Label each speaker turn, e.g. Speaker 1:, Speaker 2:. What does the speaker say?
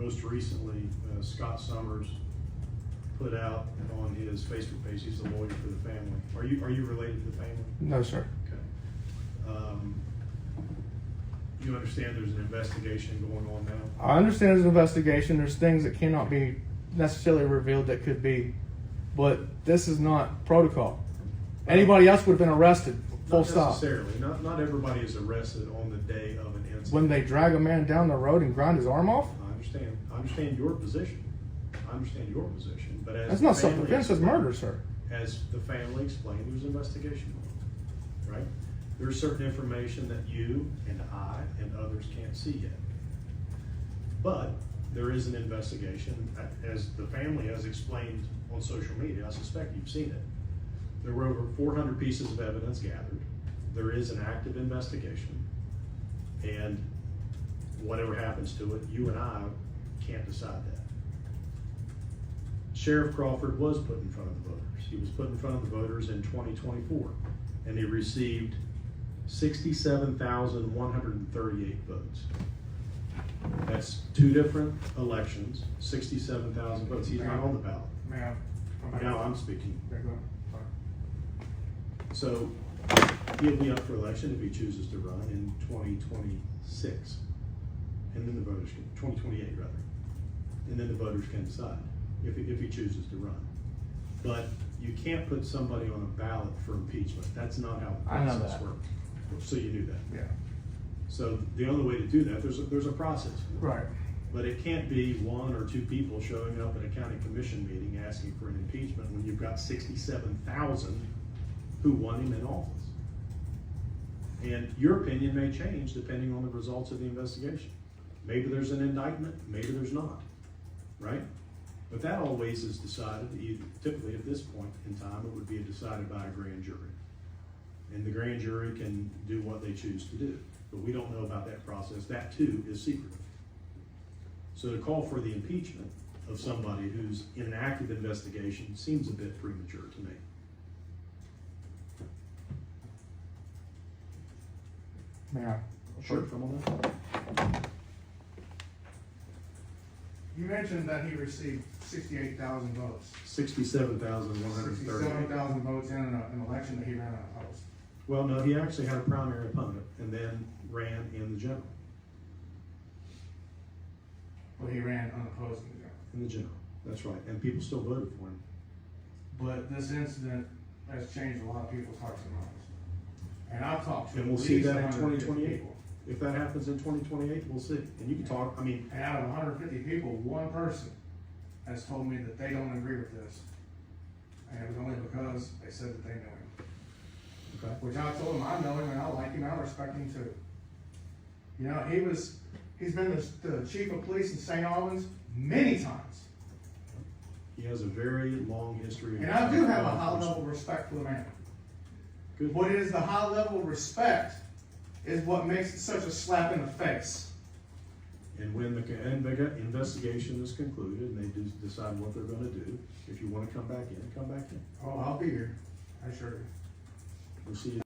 Speaker 1: most recently, Scott Summers put out on his Facebook page, he's the lawyer for the family. Are you related to the family?
Speaker 2: No, sir.
Speaker 1: Okay. You understand there's an investigation going on now?
Speaker 2: I understand there's an investigation. There's things that cannot be necessarily revealed that could be, but this is not protocol. Anybody else would have been arrested, full stop.
Speaker 1: Not necessarily. Not everybody is arrested on the day of an incident.
Speaker 2: When they drag a man down the road and grind his arm off?
Speaker 1: I understand your position. But as
Speaker 2: That's not self-defense, it's murder, sir.
Speaker 1: As the family explained, there's an investigation going on, right? There's certain information that you and I and others can't see yet. But there is an investigation, as the family has explained on social media. I suspect you've seen it. There were over 400 pieces of evidence gathered. There is an active investigation, and whatever happens to it, you and I can't decide that. Sheriff Crawford was put in front of the voters. He was put in front of the voters in 2024, and he received 67,138 votes. That's two different elections, 67,000 votes. He's not on the ballot.
Speaker 2: Ma'am.
Speaker 1: Now I'm speaking.
Speaker 2: Yeah, go ahead.
Speaker 1: So he'll be up for election if he chooses to run in 2026. And then the voters can, 2028 rather. And then the voters can decide if he chooses to run. But you can't put somebody on a ballot for impeachment. That's not how the process works. So you knew that.
Speaker 2: Yeah.
Speaker 1: So the only way to do that, there's a process.
Speaker 2: Right.
Speaker 1: But it can't be one or two people showing up at a county commission meeting asking for an impeachment when you've got 67,000 who want him in office. And your opinion may change depending on the results of the investigation. Maybe there's an indictment, maybe there's not, right? But that always is decided, typically at this point in time, it would be decided by a grand jury. And the grand jury can do what they choose to do. But we don't know about that process. That too is secretive. So to call for the impeachment of somebody who's in an active investigation seems a bit premature to me.
Speaker 2: May I?
Speaker 1: Sure, come on up.
Speaker 2: You mentioned that he received 68,000 votes.
Speaker 1: 67,130.
Speaker 2: 67,000 votes in an election that he ran unopposed.
Speaker 1: Well, no, he actually had a primary opponent and then ran in the general.
Speaker 2: Well, he ran unopposed in the general.
Speaker 1: In the general, that's right. And people still voted for him.
Speaker 2: But this incident has changed a lot of people's hearts and minds. And I've talked to
Speaker 1: And we'll
Speaker 2: at
Speaker 1: see
Speaker 2: least
Speaker 1: that in
Speaker 2: 150
Speaker 1: 2028.
Speaker 2: people.
Speaker 1: If that happens in 2028, we'll see. And you can talk, I mean,
Speaker 2: And out of 150 people, one person has told me that they don't agree with this. And it was only because they said that they knew him.
Speaker 1: okay.
Speaker 2: Which I told him I know him and I like him, I respect him too. You know, he's been the chief of police in St. Albans many times.
Speaker 1: He has a very long history.
Speaker 2: And I do have a high level of respect for the man.
Speaker 1: Good.
Speaker 2: But it is the high level of respect is what makes it such a slap in the face.
Speaker 1: And when the investigation is concluded and they decide what they're going to do, if you want to come back in, come back in.
Speaker 2: Oh, I'll be here. I sure do.
Speaker 1: We'll see you.